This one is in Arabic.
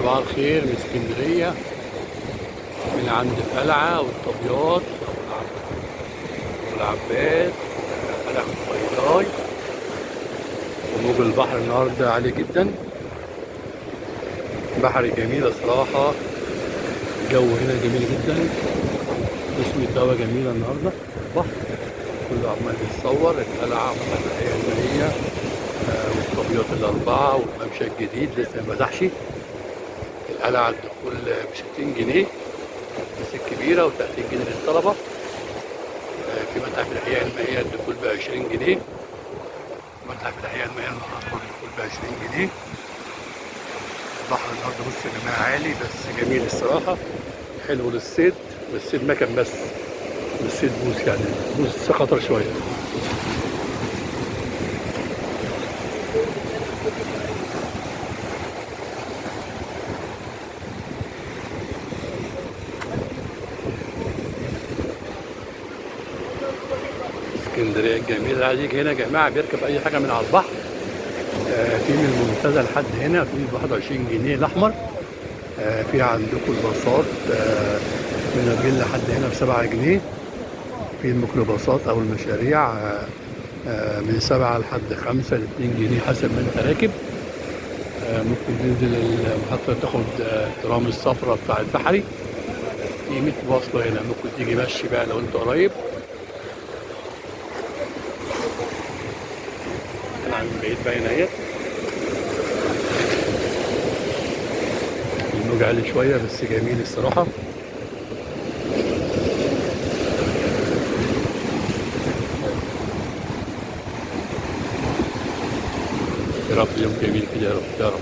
صباح الخير من اسكندرية، من عند القلعة والطبيات والعباس، قلعة البيضاي. وموج البحر النهاردة عالي جدا، بحر جميل الصراحة. الجو هنا جميل جدا، اسم الدوا جميلة النهاردة. البحر كله عمال بيتصور، القلعة والمسرحية المائية والطبيات الأربعة والممشى الجديد لسه ما فتحش. القلعة الدخول ب60 جنيه بس الكبيرة، و30 جنيه للطلبة. في متحف الأحياء المائية الدخول ب20 جنيه. متحف الأحياء المائية المعاصرة الدخول ب20 جنيه. البحر النهارده بص يا جماعة عالي بس جميل الصراحة، حلو للصيد. والصيد مكن بس، مش صيد بوس، يعني بوس خطر شوية. اسكندرية الجميلة اللي عايز يجي هنا يا جماعة بيركب أي حاجة من على البحر. في من المنتزه لحد هنا في ب21 جنيه الأحمر. في عندكم الباصات من الرجل لحد هنا ب7 جنيه. في الميكروباصات أو المشاريع من 7 لحد 5 ل2 جنيه حسب ما أنت راكب. ممكن تنزل المحطة تاخد ترام الصفرة بتاع البحري. في 100 واصلة هنا، ممكن تيجي مشي بقى لو أنت قريب. أنا عن بعيد باين أهيت. الموج عالي شوية بس جميل الصراحة. يا رب يوم جميل كده، يا رب يا رب.